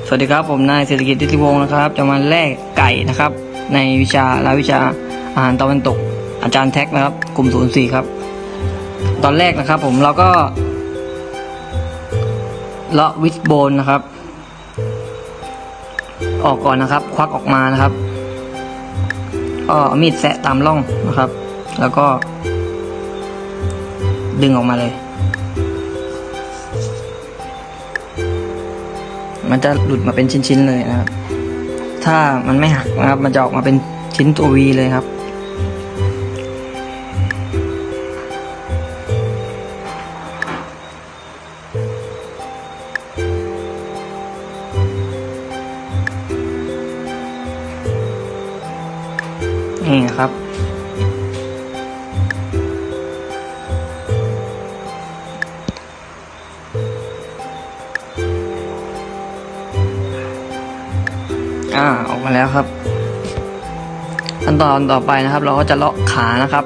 สวัสดีครับผมนายเศรษฐกิจทิติวงศ์นะครับจะมาแลกไก่นะครับในรายวิชาอาหารตะวันตกอาจารย์แท็กนะครับกลุ่ม04ครับตอนแรกนะครับผมเราก็เลาะวิสโบนนะครับออกก่อนนะครับควักออกมานะครับก็เอามีดแซะตามร่องนะครับแล้วก็ดึงออกมาเลยมันจะหลุดมาเป็นชิ้นๆเลยนะครับถ้ามันไม่หักนะครับมันจะออกมาเป็นชิ้นตัววีเลยครับนี่ครับออกมาแล้วครับขั้นตอนต่อไปนะครับเราก็จะเลาะขานะครับ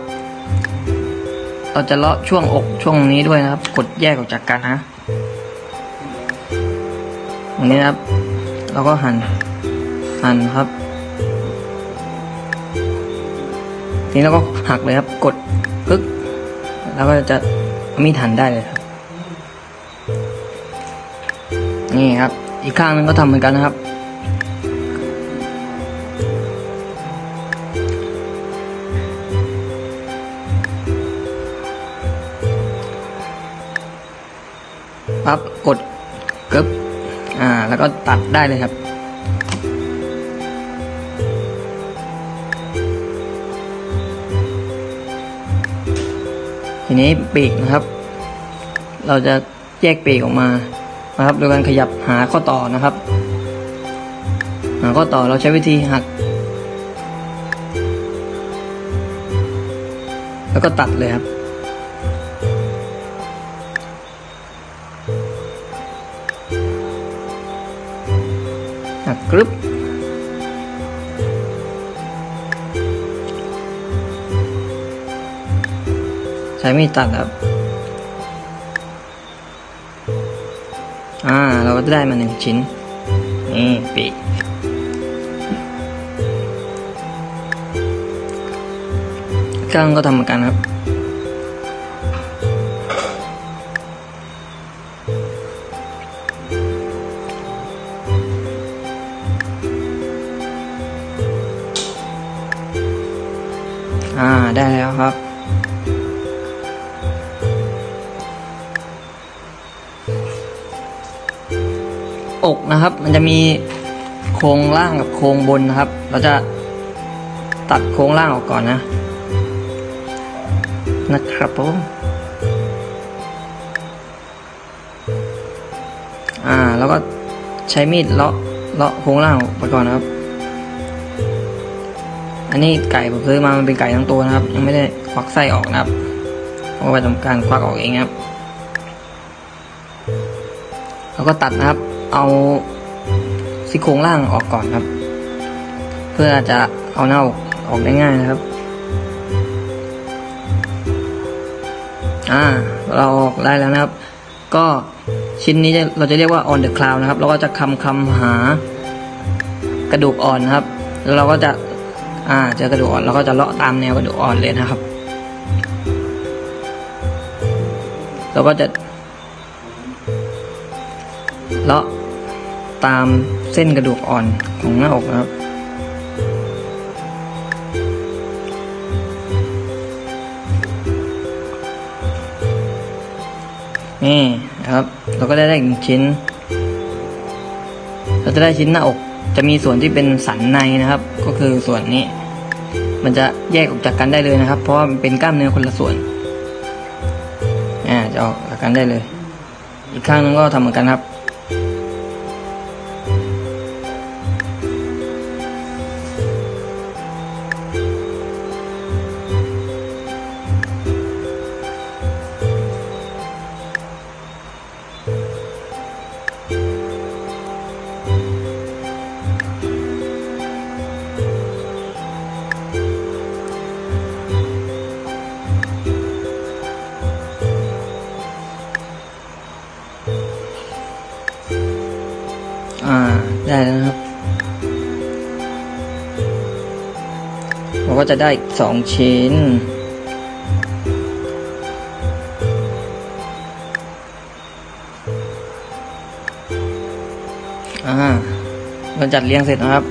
เราจะเลาะช่วงอกช่วงนี้ด้วยนะครับกดแยกออกจากกันนะตรงนี้นะครับเราก็หั่นครับทีนี้เราก็หักเลยครับกดปึ๊กแล้วก็จะมีดหั่นได้เลยครับนี่ครับอีกข้างนึงก็ทำเหมือนกันนะครับปั๊บกดกึ๊บแล้วก็ตัดได้เลยครับทีนี้ปีกนะครับเราจะแยกปีกออกมานะครับโดยการขยับหาข้อต่อนะครับหาข้อต่อเราใช้วิธีหักแล้วก็ตัดเลยครับกรึบใช้มีดตัดครับเราก็จะได้มา1 ชิ้นนี่ปีกข้างก็ทำเหมือนกันครับได้แล้วครับอกนะครับมันจะมีโครงล่างกับโครงบนนะครับเราจะตัดโครงล่างออกก่อนนะครับผมแล้วก็ใช้มีดเลาะโครงล่างออกไปก่อนนะครับอันนี้ไก่ผมซื้อมามันเป็นไก่ทั้งตัวนะครับยังไม่ได้ควักไส้ออกนะครับเพราะว่าทำการควักออกเองครับแล้วก็ตัดนะครับเอาซี่โครงล่างออกก่อนครับเพื่อจะเอาหน้าอกออกได้ง่ายนะครับเราออกได้แล้วนะครับก็ชิ้นนี้เราจะเรียกว่า on the cloud นะครับเราก็จะคำหากระดูกอ่อนนะครับแล้วเราก็จะเจอกระดูกอ่อนเราก็จะเลาะตามแนวกระดูกอ่อนเลยนะครับเราก็จะเลาะตามเส้นกระดูกอ่อนของหน้าอกนะครับนี่นะครับเราก็ได้1 ชิ้นเราจะได้ชิ้นหน้าอกจะมีส่วนที่เป็นสันในนะครับก็คือส่วนนี้มันจะแยกออกจากกันได้เลยนะครับเพราะว่ามันเป็นกล้ามเนื้อคนละส่วนจะออกจากกันได้เลยอีกข้างนึงก็ทำเหมือนกันครับ ก็จะได้2 ชิ้นเราจัดเรียงเสร็จนะครับ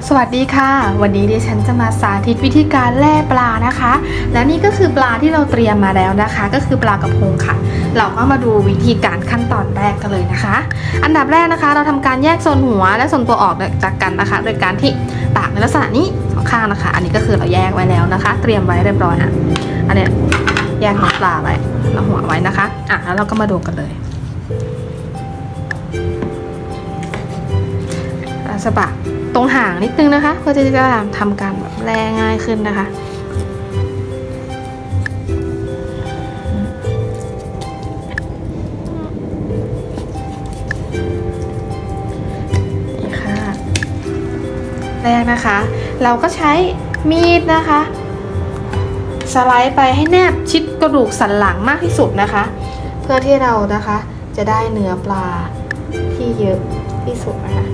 สวัสดีค่ะวันนี้ดิฉันจะมาสาธิตวิธีการแล่ปลานะคะและนี่ก็คือปลาที่เราเตรียมมาแล้วนะคะ ก็คือปลากระพงค่ะเราก็มาดูวิธีการขั้นตอนแรกกันเลยนะคะ อันดับแรกนะคะเราทำการแยกโซนหัวและโซนตัวออกจากกันนะคะ โดยการที่ปากในลักษณะนี้สองข้างนะคะ อันนี้ก็คือเราแยกไว้แล้วนะคะ เตรียมไว้เรียบร้อยอันเนี้ยแยกหัวปลาไว้แล้วหัวไว้นะคะแล้วเราก็มาดูกันเลยสะบักตรงหางนิดนึงนะคะเพื่อที่จะทำการแบบแล่ง่ายขึ้นนะคะนี่ค่ะแรกนะคะเราก็ใช้มีดนะคะสไลด์ไปให้แนบชิดกระดูกสันหลังมากที่สุดนะคะเพื่อที่เรานะคะจะได้เนื้อปลาที่เยอะที่สุดนะคะ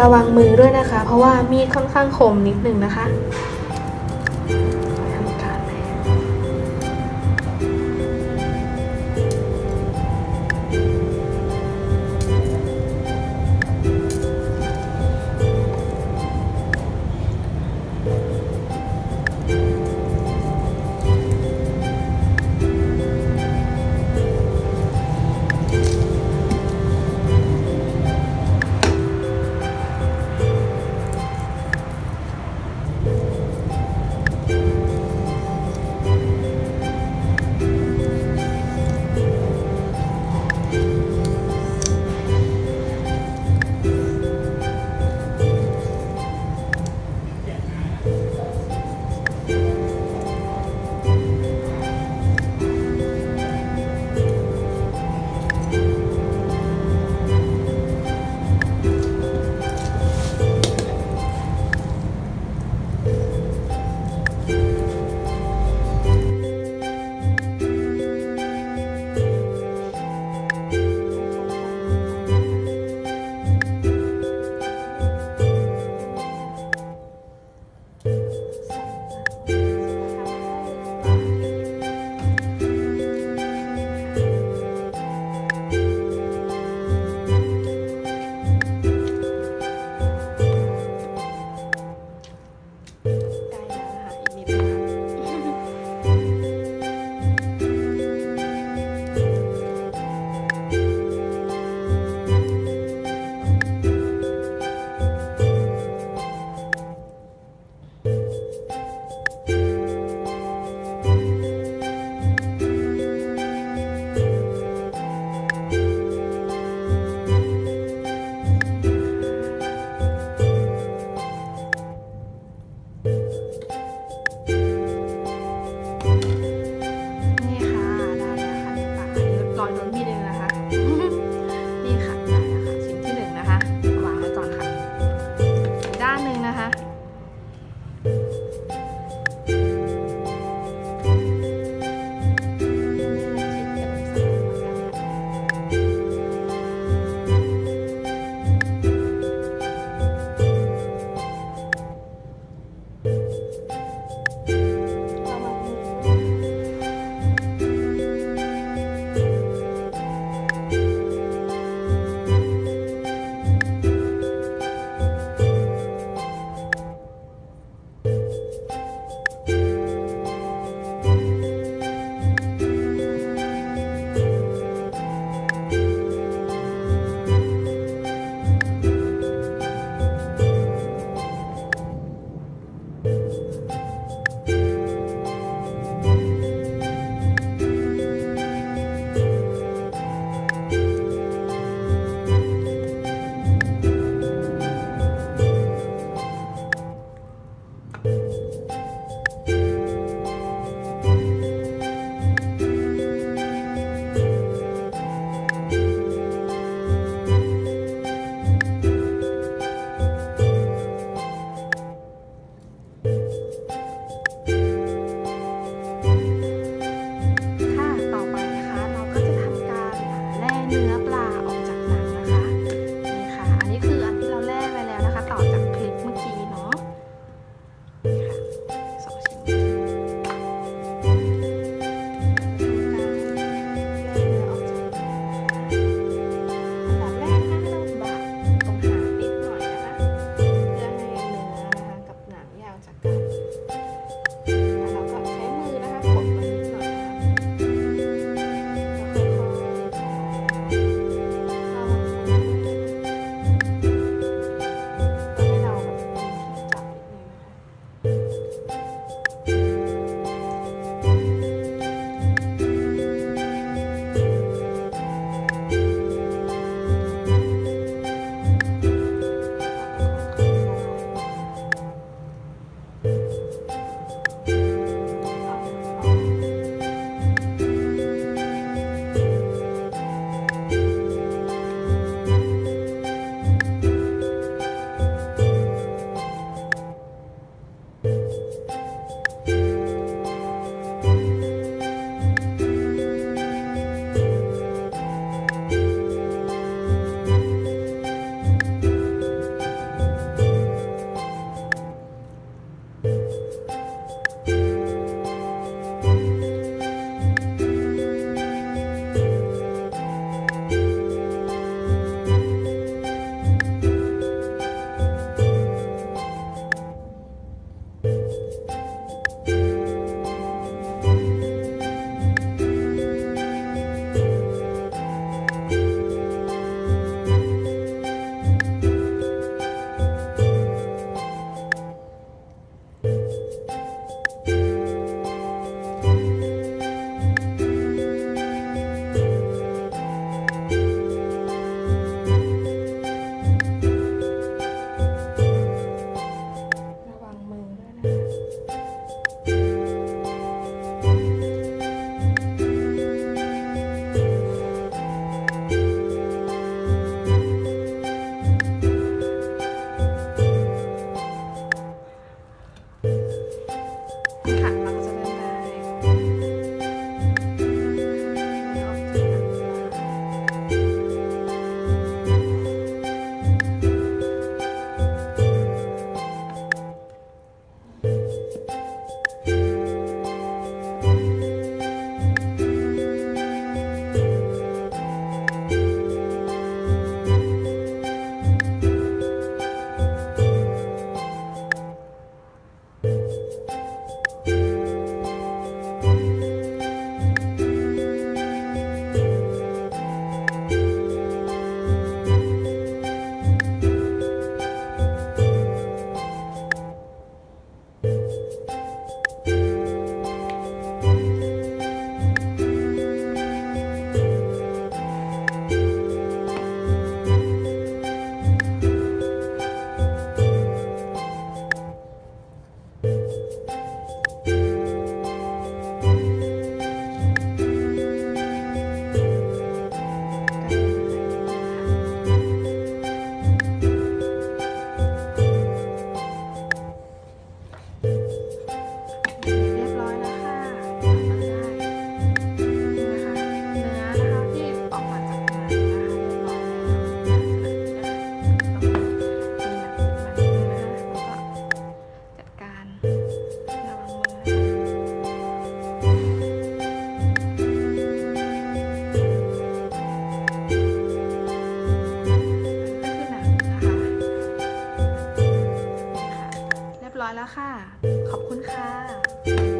ระวังมือด้วยนะคะเพราะว่ามีดค่อนข้างคมนิดนึงนะคะ อยแล้วค่ะ ขอบคุณค่ะ